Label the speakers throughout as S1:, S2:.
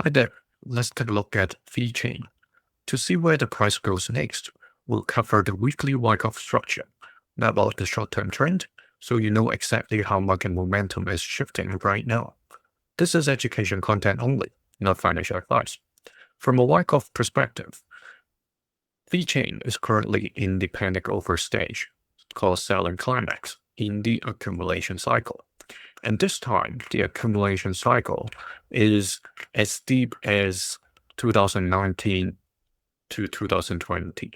S1: Hi there, let's take a look at VeChain. To see where the price goes next, we'll cover the weekly Wyckoff structure, not about the short-term trend, so you know exactly how market momentum is shifting right now. This is education content only, not financial advice. From a Wyckoff perspective, VeChain is currently in the panic over stage, called selling climax, in the accumulation cycle. And this time, the accumulation cycle is as deep as 2019 to 2020.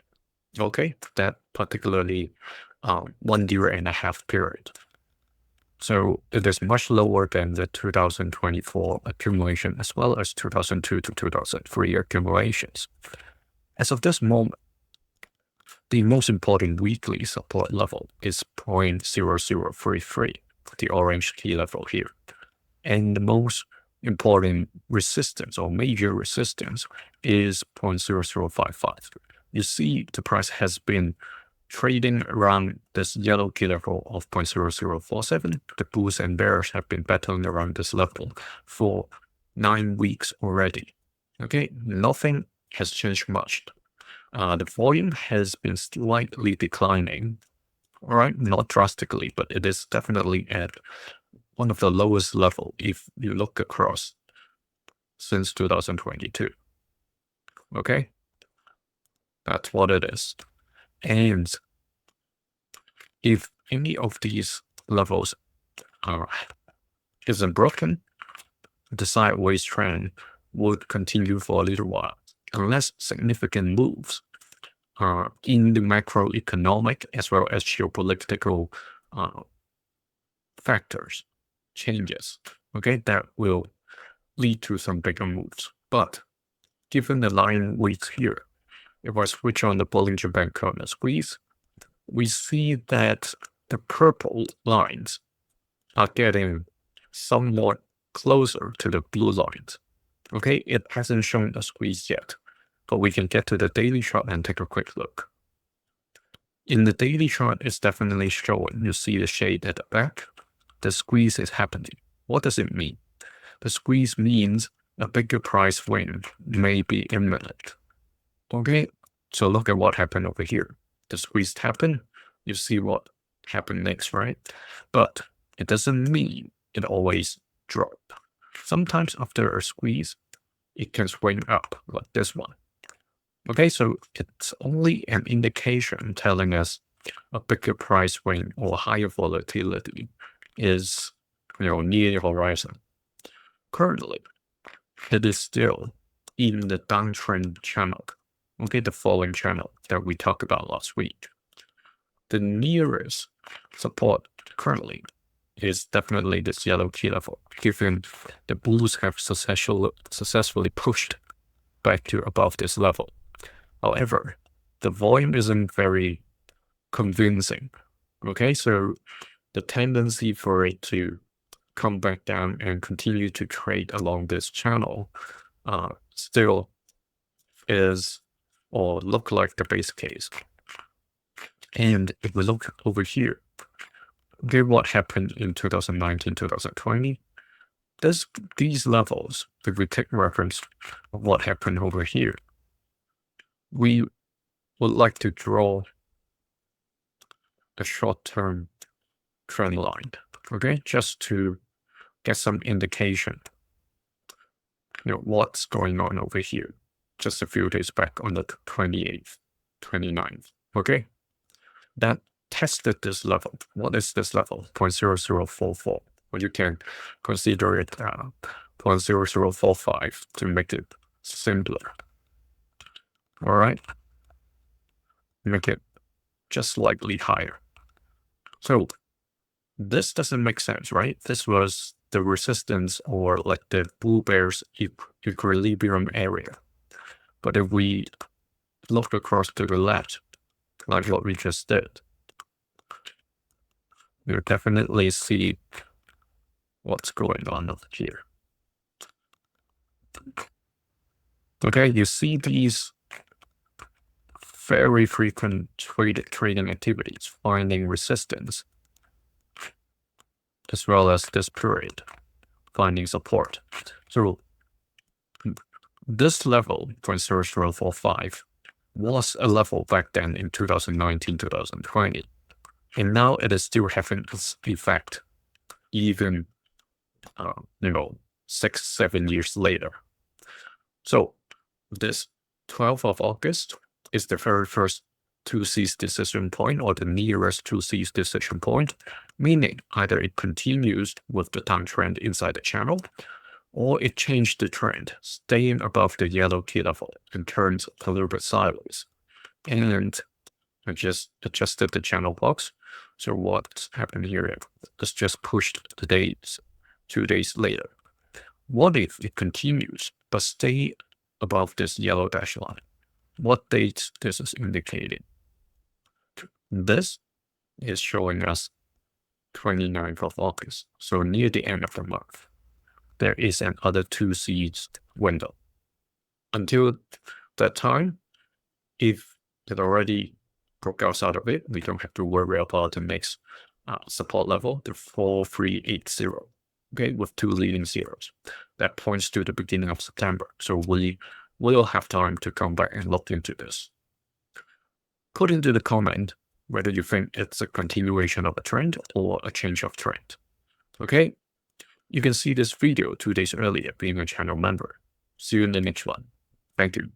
S1: Okay, that particularly 1 year and a half period. So it is much lower than the 2024 accumulation as well as 2002 to 2003 accumulations. As of this moment, the most important weekly support level is 0.0033, the orange key level here. And the most important resistance or major resistance is 0.0055. You see the price has been trading around this yellow key level of 0.0047. The bulls and bearish have been battling around this level for 9 weeks already. Okay, nothing has changed much. The volume has been slightly declining. All right, not drastically, but it is definitely at one of the lowest level if you look across since 2022. Okay, that's what it is. And if any of these levels isn't broken, the sideways trend would continue for a little while, unless significant moves in the macroeconomic as well as geopolitical factors changes. Okay, that will lead to some bigger moves. But given the line weights here, if I switch on the Bollinger Band curve and squeeze, we see that the purple lines are getting somewhat closer to the blue lines. Okay, it hasn't shown a squeeze yet, but we can get to the daily chart and take a quick look. In the daily chart, it's definitely showing. You see the shade at the back. The squeeze is happening. What does it mean? The squeeze means a bigger price swing may be imminent. Okay, so look at what happened over here. The squeeze happened. You see what happened next, right? But it doesn't mean it always drops. Sometimes after a squeeze, it can swing up like this one. Okay, so it's only an indication telling us a bigger price swing or higher volatility is, near the horizon. Currently, it is still in the downtrend channel. Okay, the falling channel that we talked about last week. The nearest support currently is definitely this yellow key level, given the bulls have successfully pushed back to above this level. However, the volume isn't very convincing. Okay, so the tendency for it to come back down and continue to trade along this channel still is or look like the base case. And if we look over here, okay, what happened in 2019, 2020, these levels, if we take reference of what happened over here, we would like to draw a short-term trend line, okay, just to get some indication, what's going on over here. Just a few days back on the 28th, 29th, okay? That tested this level. What is this level? 0.0044. Well, you can consider it 0.0045 to make it simpler. All right? Make it just slightly higher. So this doesn't make sense, right? This was the resistance or like the bull bear's equilibrium area. But if we look across to the left, like what we just did, you'll definitely see what's going on over here. Okay, you see these very frequent trading activities finding resistance, as well as this period finding support. So this level, 0.0045, was a level back then in 2019, 2020. And now it is still having its effect, even, 6-7 years later. So this 12th of August is the very first 2C's decision point, or the nearest 2C's decision point, meaning either it continues with the downtrend inside the channel, or it changed the trend, staying above the yellow key level and turns a little bit sideways. And I just adjusted the channel box. So what's happened here is just pushed the dates 2 days later. What if it continues but stay above this yellow dash line? What date this is indicating? This is showing us 29th of August, so near the end of the month. There is another 2C's window. Until that time, if it already broke outside of it, we don't have to worry about the next support level, the 4380, okay, with 2 leading zeros. That points to the beginning of September. So we will have time to come back and look into this. Put into the comment whether you think it's a continuation of a trend or a change of trend. Okay? You can see this video 2 days earlier being a channel member. See you in the next one. Thank you.